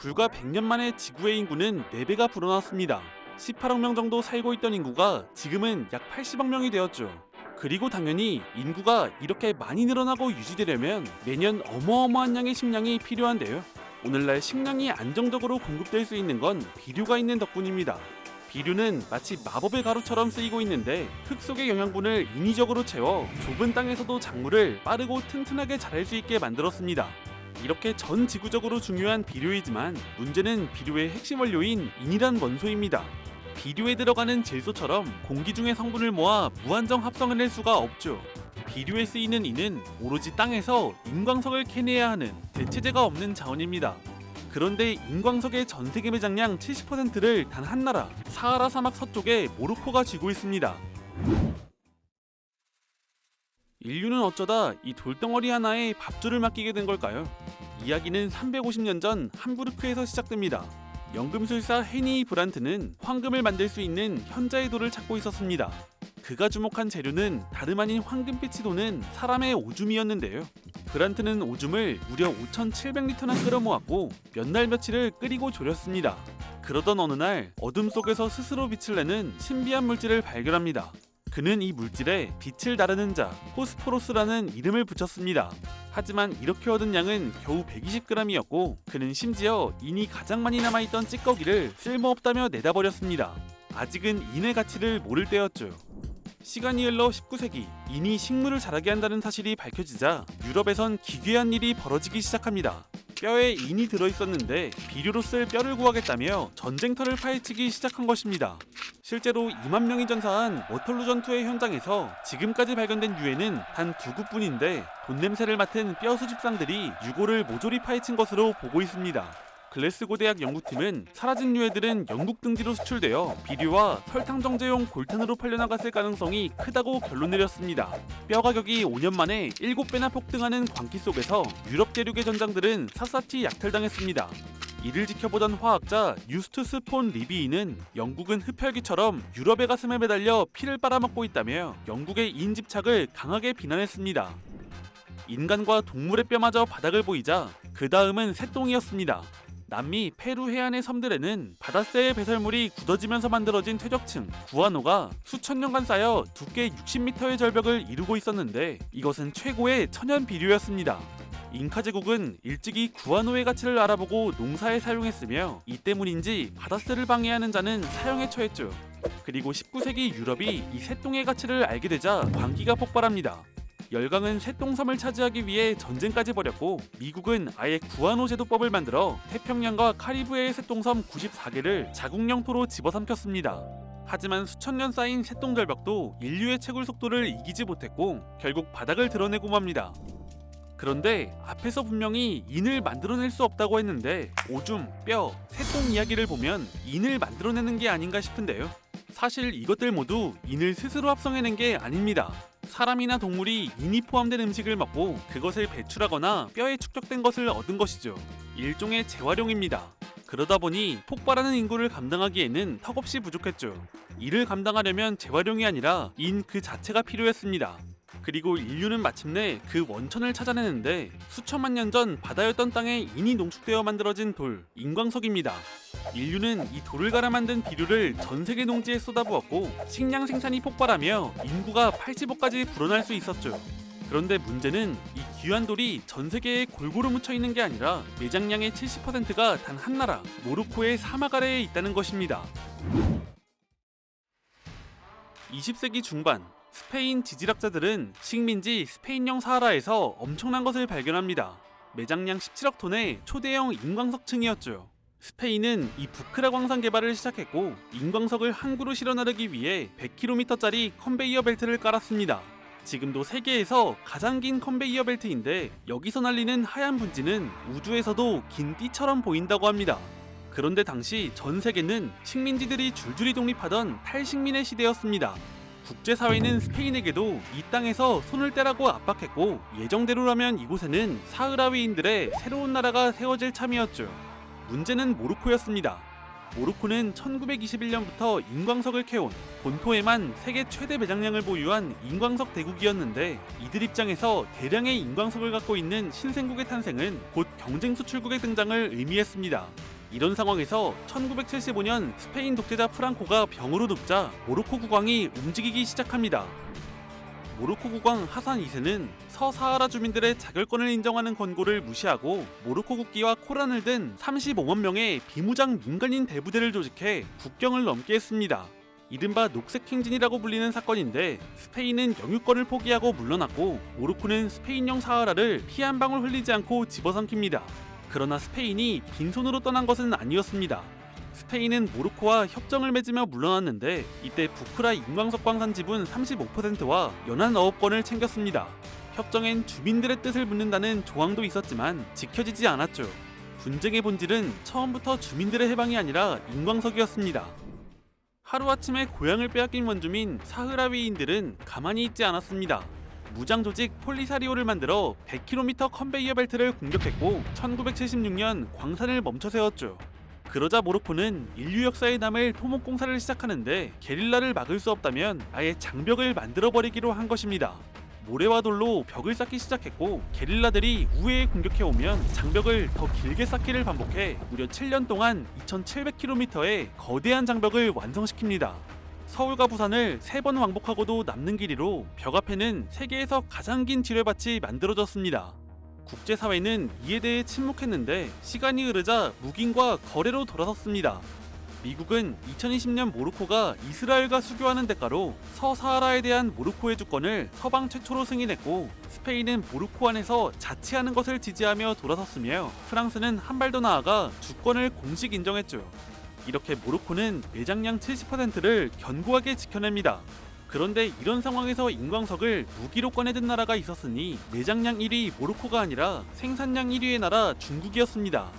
불과 100년 만에 지구의 인구는 4배가 불어났습니다. 18억 명 정도 살고 있던 인구가 지금은 약 80억 명이 되었죠. 그리고 당연히 인구가 이렇게 많이 늘어나고 유지되려면 매년 어마어마한 양의 식량이 필요한데요. 오늘날 식량이 안정적으로 공급될 수 있는 건 비료가 있는 덕분입니다. 비료는 마치 마법의 가루처럼 쓰이고 있는데 흙 속의 영양분을 인위적으로 채워 좁은 땅에서도 작물을 빠르고 튼튼하게 자랄 수 있게 만들었습니다. 이렇게 전 지구적으로 중요한 비료이지만 문제는 비료의 핵심 원료인 인이란 원소입니다. 비료에 들어가는 질소처럼 공기 중의 성분을 모아 무한정 합성해낼 수가 없죠. 비료에 쓰이는 인은 오로지 땅에서 인광석을 캐내야 하는 대체제가 없는 자원입니다. 그런데 인광석의 전 세계 매장량 70%를 단 한 나라, 사하라 사막 서쪽의 모로코가 쥐고 있습니다. 인류는 어쩌다 이 돌덩어리 하나에 밥줄을 맡기게 된 걸까요? 이야기는 350년 전 함부르크에서 시작됩니다. 연금술사 헤니 브란트는 황금을 만들 수 있는 현자의 돌을 찾고 있었습니다. 그가 주목한 재료는 다름 아닌 황금빛이 도는 사람의 오줌이었는데요. 브란트는 오줌을 무려 5,700리터나 끌어 모았고 몇 날 며칠을 끓이고 졸였습니다. 그러던 어느 날 어둠 속에서 스스로 빛을 내는 신비한 물질을 발견합니다. 그는 이 물질에 빛을 다루는 자, 포스포로스라는 이름을 붙였습니다. 하지만 이렇게 얻은 양은 겨우 120g이었고 그는 심지어 인이 가장 많이 남아있던 찌꺼기를 쓸모없다며 내다버렸습니다. 아직은 인의 가치를 모를 때였죠. 시간이 흘러 19세기, 인이 식물을 자라게 한다는 사실이 밝혀지자 유럽에선 기괴한 일이 벌어지기 시작합니다. 뼈에 인이 들어있었는데 비료로 쓸 뼈를 구하겠다며 전쟁터를 파헤치기 시작한 것입니다. 실제로 2만 명이 전사한 워털루 전투의 현장에서 지금까지 발견된 유해는 단 2구뿐인데 돈냄새를 맡은 뼈 수집상들이 유골을 모조리 파헤친 것으로 보고 있습니다. 글래스고 대학 연구팀은 사라진 유해들은 영국 등지로 수출되어 비료와 설탕 정제용 골탄으로 팔려나갔을 가능성이 크다고 결론 내렸습니다. 뼈 가격이 5년 만에 7배나 폭등하는 광기 속에서 유럽 대륙의 전장들은 샅샅이 약탈당했습니다. 이를 지켜보던 화학자 유스투스 폰 리비이는 영국은 흡혈귀처럼 유럽의 가슴에 매달려 피를 빨아먹고 있다며 영국의 인 집착을 강하게 비난했습니다. 인간과 동물의 뼈마저 바닥을 보이자 그 다음은 새똥이었습니다. 남미 페루 해안의 섬들에는 바닷새의 배설물이 굳어지면서 만들어진 퇴적층 구아노가 수천 년간 쌓여 두께 60m의 절벽을 이루고 있었는데 이것은 최고의 천연 비료였습니다. 잉카 제국은 일찍이 구아노의 가치를 알아보고 농사에 사용했으며 이 때문인지 바닷새를 방해하는 자는 사형에 처했죠. 그리고 19세기 유럽이 이 새똥의 가치를 알게 되자 광기가 폭발합니다. 열강은 새똥섬을 차지하기 위해 전쟁까지 벌였고 미국은 아예 구아노 제도법을 만들어 태평양과 카리브해의 새똥섬 94개를 자국 영토로 집어삼켰습니다. 하지만 수천 년 쌓인 새똥 절벽도 인류의 채굴 속도를 이기지 못했고 결국 바닥을 드러내고 맙니다. 그런데 앞에서 분명히 인을 만들어낼 수 없다고 했는데 오줌, 뼈, 새똥 이야기를 보면 인을 만들어내는 게 아닌가 싶은데요. 사실 이것들 모두 인을 스스로 합성해낸 게 아닙니다. 사람이나 동물이 인이 포함된 음식을 먹고 그것을 배출하거나 뼈에 축적된 것을 얻은 것이죠. 일종의 재활용입니다. 그러다 보니 폭발하는 인구를 감당하기에는 턱없이 부족했죠. 이를 감당하려면 재활용이 아니라 인 그 자체가 필요했습니다. 그리고 인류는 마침내 그 원천을 찾아내는데 수천만 년 전 바다였던 땅에 인이 농축되어 만들어진 돌, 인광석입니다. 인류는 이 돌을 갈아 만든 비료를 전 세계 농지에 쏟아부었고 식량 생산이 폭발하며 인구가 80억까지 불어날 수 있었죠. 그런데 문제는 이 귀한 돌이 전 세계에 골고루 묻혀 있는 게 아니라 매장량의 70%가 단 한 나라, 모로코의 사막 아래에 있다는 것입니다. 20세기 중반 스페인 지질학자들은 식민지 스페인령 사하라에서 엄청난 것을 발견합니다. 매장량 17억 톤의 초대형 인광석층이었죠. 스페인은 이 부크라 광산 개발을 시작했고 인광석을 항구로 실어 나르기 위해 100km짜리 컨베이어 벨트를 깔았습니다. 지금도 세계에서 가장 긴 컨베이어 벨트인데 여기서 날리는 하얀 분지는 우주에서도 긴 띠처럼 보인다고 합니다. 그런데 당시 전 세계는 식민지들이 줄줄이 독립하던 탈식민의 시대였습니다. 국제사회는 스페인에게도 이 땅에서 손을 떼라고 압박했고 예정대로라면 이곳에는 사흐라위인들의 새로운 나라가 세워질 참이었죠. 문제는 모로코였습니다. 모로코는 1921년부터 인광석을 캐온 본토에만 세계 최대 매장량을 보유한 인광석 대국이었는데 이들 입장에서 대량의 인광석을 갖고 있는 신생국의 탄생은 곧 경쟁 수출국의 등장을 의미했습니다. 이런 상황에서 1975년 스페인 독재자 프랑코가 병으로 눕자 모로코 국왕이 움직이기 시작합니다. 모로코 국왕 하산 2세는 서사하라 주민들의 자결권을 인정하는 권고를 무시하고 모로코 국기와 코란을 든 35만 명의 비무장 민간인 대부대를 조직해 국경을 넘게 했습니다. 이른바 녹색 행진이라고 불리는 사건인데 스페인은 영유권을 포기하고 물러났고 모로코는 스페인령 사하라를 피 한 방울 흘리지 않고 집어삼킵니다. 그러나 스페인이 빈손으로 떠난 것은 아니었습니다. 스페인은 모로코와 협정을 맺으며 물러났는데 이때 부크라 인광석 광산 지분 35%와 연안 어업권을 챙겼습니다. 협정엔 주민들의 뜻을 묻는다는 조항도 있었지만 지켜지지 않았죠. 분쟁의 본질은 처음부터 주민들의 해방이 아니라 인광석이었습니다. 하루아침에 고향을 빼앗긴 원주민 사흐라위인들은 가만히 있지 않았습니다. 무장 조직 폴리사리오를 만들어 100km 컨베이어 벨트를 공격했고 1976년 광산을 멈춰 세웠죠. 그러자 모로코는 인류 역사에 남을 토목 공사를 시작하는데 게릴라를 막을 수 없다면 아예 장벽을 만들어버리기로 한 것입니다. 모래와 돌로 벽을 쌓기 시작했고 게릴라들이 우회에 공격해오면 장벽을 더 길게 쌓기를 반복해 무려 7년 동안 2700km의 거대한 장벽을 완성시킵니다. 서울과 부산을 3번 왕복하고도 남는 길이로 벽 앞에는 세계에서 가장 긴 지뢰밭이 만들어졌습니다. 국제사회는 이에 대해 침묵했는데 시간이 흐르자 묵인과 거래로 돌아섰습니다. 미국은 2020년 모로코가 이스라엘과 수교하는 대가로 서사하라에 대한 모로코의 주권을 서방 최초로 승인했고 스페인은 모로코 안에서 자치하는 것을 지지하며 돌아섰으며 프랑스는 한 발 더 나아가 주권을 공식 인정했죠. 이렇게 모로코는 매장량 70%를 견고하게 지켜냅니다. 그런데 이런 상황에서 인광석을 무기로 꺼내든 나라가 있었으니 매장량 1위 모로코가 아니라 생산량 1위의 나라 중국이었습니다.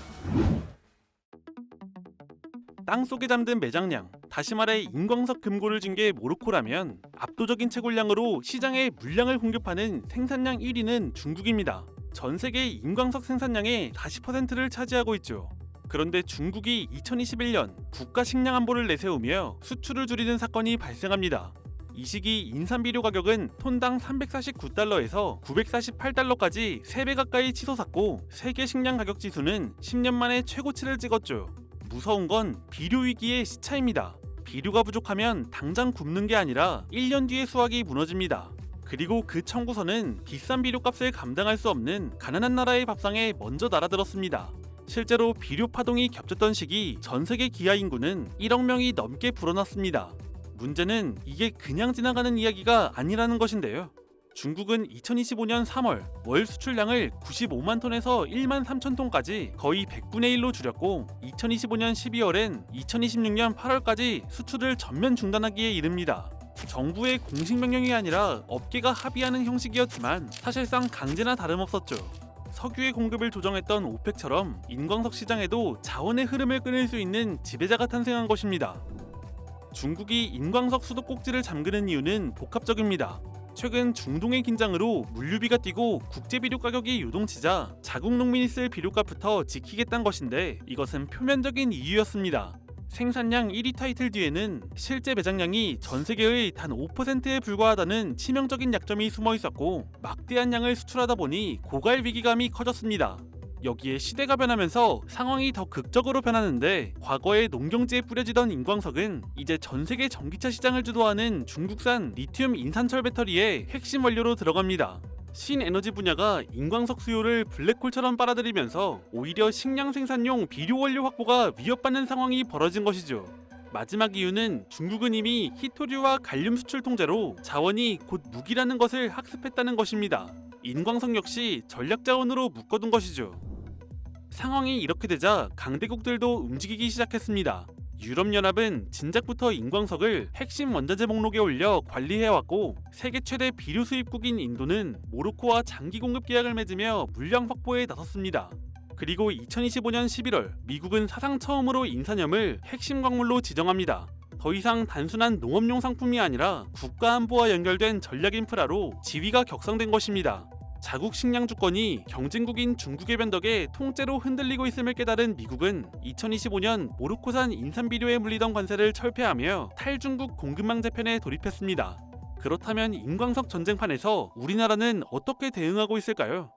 땅속에 잠든 매장량, 다시 말해 인광석 금고를 진 게 모로코라면 압도적인 채굴량으로 시장에 물량을 공급하는 생산량 1위는 중국입니다. 전 세계 인광석 생산량의 40%를 차지하고 있죠. 그런데 중국이 2021년 국가 식량 안보를 내세우며 수출을 줄이는 사건이 발생합니다. 이 시기 인삼비료 가격은 톤당 349달러에서 948달러까지 3배 가까이 치솟았고 세계 식량 가격 지수는 10년 만에 최고치를 찍었죠. 무서운 건 비료 위기의 시차입니다. 비료가 부족하면 당장 굶는 게 아니라 1년 뒤에 수확이 무너집니다. 그리고 그 청구서는 비싼 비료값을 감당할 수 없는 가난한 나라의 밥상에 먼저 날아들었습니다. 실제로 비료 파동이 겹쳤던 시기 전 세계 기아 인구는 1억 명이 넘게 불어났습니다. 문제는 이게 그냥 지나가는 이야기가 아니라는 것인데요. 중국은 2025년 3월 월 수출량을 95만 톤에서 1만 3천 톤까지 거의 100분의 1로 줄였고 2025년 12월엔 2026년 8월까지 수출을 전면 중단하기에 이릅니다. 정부의 공식 명령이 아니라 업계가 합의하는 형식이었지만 사실상 강제나 다름없었죠. 석유의 공급을 조정했던 오펙처럼 인광석 시장에도 자원의 흐름을 끊을 수 있는 지배자가 탄생한 것입니다. 중국이 인광석 수도꼭지를 잠그는 이유는 복합적입니다. 최근 중동의 긴장으로 물류비가 뛰고 국제비료 가격이 요동치자 자국 농민이 쓸 비료값부터 지키겠다는 것인데 이것은 표면적인 이유였습니다. 생산량 1위 타이틀 뒤에는 실제 매장량이 전 세계의 단 5%에 불과하다는 치명적인 약점이 숨어 있었고 막대한 양을 수출하다 보니 고갈 위기감이 커졌습니다. 여기에 시대가 변하면서 상황이 더 극적으로 변하는데 과거에 농경지에 뿌려지던 인광석은 이제 전 세계 전기차 시장을 주도하는 중국산 리튬 인산철 배터리의 핵심 원료로 들어갑니다. 신에너지 분야가 인광석 수요를 블랙홀처럼 빨아들이면서 오히려 식량 생산용 비료 원료 확보가 위협받는 상황이 벌어진 것이죠. 마지막 이유는 중국은 이미 히토류와 갈륨 수출 통제로 자원이 곧 무기라는 것을 학습했다는 것입니다. 인광석 역시 전략 자원으로 묶어둔 것이죠. 상황이 이렇게 되자 강대국들도 움직이기 시작했습니다. 유럽연합은 진작부터 인광석을 핵심 원자재 목록에 올려 관리해왔고 세계 최대 비료 수입국인 인도는 모로코와 장기 공급 계약을 맺으며 물량 확보에 나섰습니다. 그리고 2025년 11월 미국은 사상 처음으로 인산염을 핵심 광물로 지정합니다. 더 이상 단순한 농업용 상품이 아니라 국가 안보와 연결된 전략 인프라로 지위가 격상된 것입니다. 자국 식량 주권이 경쟁국인 중국의 변덕에 통째로 흔들리고 있음을 깨달은 미국은 2025년 모로코산 인삼비료에 물리던 관세를 철폐하며 탈중국 공급망 재편에 돌입했습니다. 그렇다면 인광석 전쟁판에서 우리나라는 어떻게 대응하고 있을까요?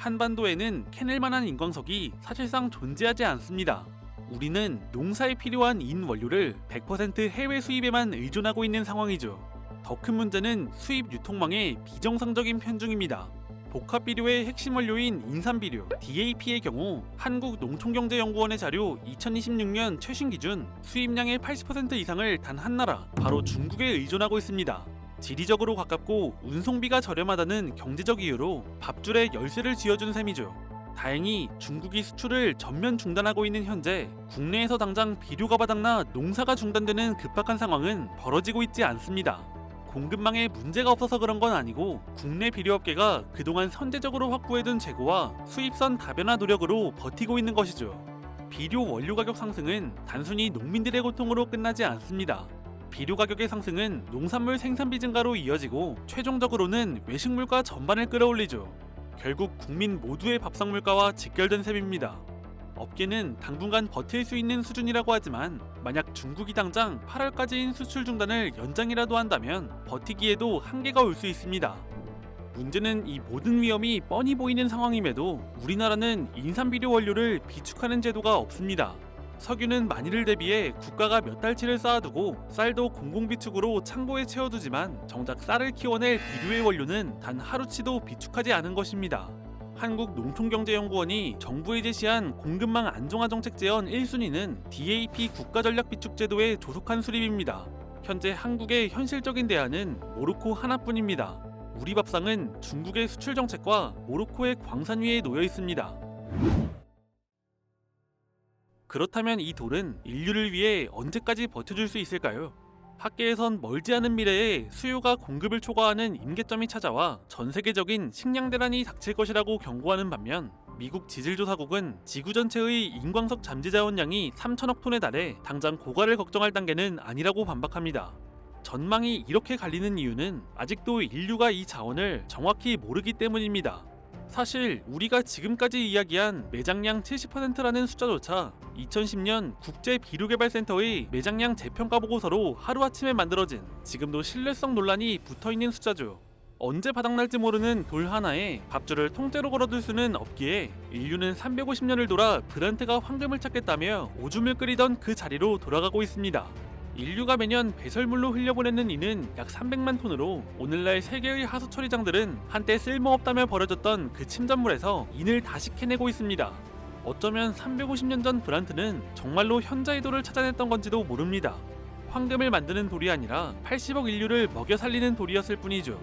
한반도에는 캐낼 만한 인광석이 사실상 존재하지 않습니다. 우리는 농사에 필요한 인원료를 100% 해외 수입에만 의존하고 있는 상황이죠. 더 큰 문제는 수입 유통망의 비정상적인 편중입니다. 복합비료의 핵심 원료인 인삼비료 DAP의 경우 한국농촌경제연구원의 자료 2026년 최신 기준 수입량의 80% 이상을 단 한 나라, 바로 중국에 의존하고 있습니다. 지리적으로 가깝고 운송비가 저렴하다는 경제적 이유로 밥줄에 열쇠를 쥐어준 셈이죠. 다행히 중국이 수출을 전면 중단하고 있는 현재 국내에서 당장 비료가 바닥나 농사가 중단되는 급박한 상황은 벌어지고 있지 않습니다. 공급망에 문제가 없어서 그런 건 아니고 국내 비료업계가 그동안 선제적으로 확보해둔 재고와 수입선 다변화 노력으로 버티고 있는 것이죠. 비료 원료 가격 상승은 단순히 농민들의 고통으로 끝나지 않습니다. 비료 가격의 상승은 농산물 생산비 증가로 이어지고 최종적으로는 외식 물가 전반을 끌어올리죠. 결국 국민 모두의 밥상 물가와 직결된 셈입니다. 업계는 당분간 버틸 수 있는 수준이라고 하지만 만약 중국이 당장 8월까지인 수출 중단을 연장이라도 한다면 버티기에도 한계가 올 수 있습니다. 문제는 이 모든 위험이 뻔히 보이는 상황임에도 우리나라는 인삼비료 원료를 비축하는 제도가 없습니다. 석유는 만일을 대비해 국가가 몇 달치를 쌓아두고 쌀도 공공비축으로 창고에 채워두지만 정작 쌀을 키워낼 비료의 원료는 단 하루치도 비축하지 않은 것입니다. 한국농촌경제연구원이 정부에 제시한 공급망 안정화 정책 제언 1순위는 DAP 국가전략비축제도의 조속한 수립입니다. 현재 한국의 현실적인 대안은 모로코 하나뿐입니다. 우리 밥상은 중국의 수출 정책과 모로코의 광산 위에 놓여 있습니다. 그렇다면 이 돌은 인류를 위해 언제까지 버텨줄 수 있을까요? 학계에선 멀지 않은 미래에 수요가 공급을 초과하는 임계점이 찾아와 전 세계적인 식량 대란이 닥칠 것이라고 경고하는 반면 미국 지질조사국은 지구 전체의 인광석 잠재 자원량이 3천억 톤에 달해 당장 고갈을 걱정할 단계는 아니라고 반박합니다. 전망이 이렇게 갈리는 이유는 아직도 인류가 이 자원을 정확히 모르기 때문입니다. 사실 우리가 지금까지 이야기한 매장량 70%라는 숫자조차 2010년 국제비료개발센터의 매장량 재평가 보고서로 하루아침에 만들어진 지금도 신뢰성 논란이 붙어있는 숫자죠. 언제 바닥날지 모르는 돌 하나에 밥줄을 통째로 걸어둘 수는 없기에 인류는 350년을 돌아 브란트가 황금을 찾겠다며 오줌을 끓이던 그 자리로 돌아가고 있습니다. 인류가 매년 배설물로 흘려보내는 인은 약 300만 톤으로 오늘날 세계의 하수 처리장들은 한때 쓸모없다며 버려졌던 그 침전물에서 인을 다시 캐내고 있습니다. 어쩌면 350년 전 브란트는 정말로 현자의 돌을 찾아냈던 건지도 모릅니다. 황금을 만드는 돌이 아니라 80억 인류를 먹여 살리는 돌이었을 뿐이죠.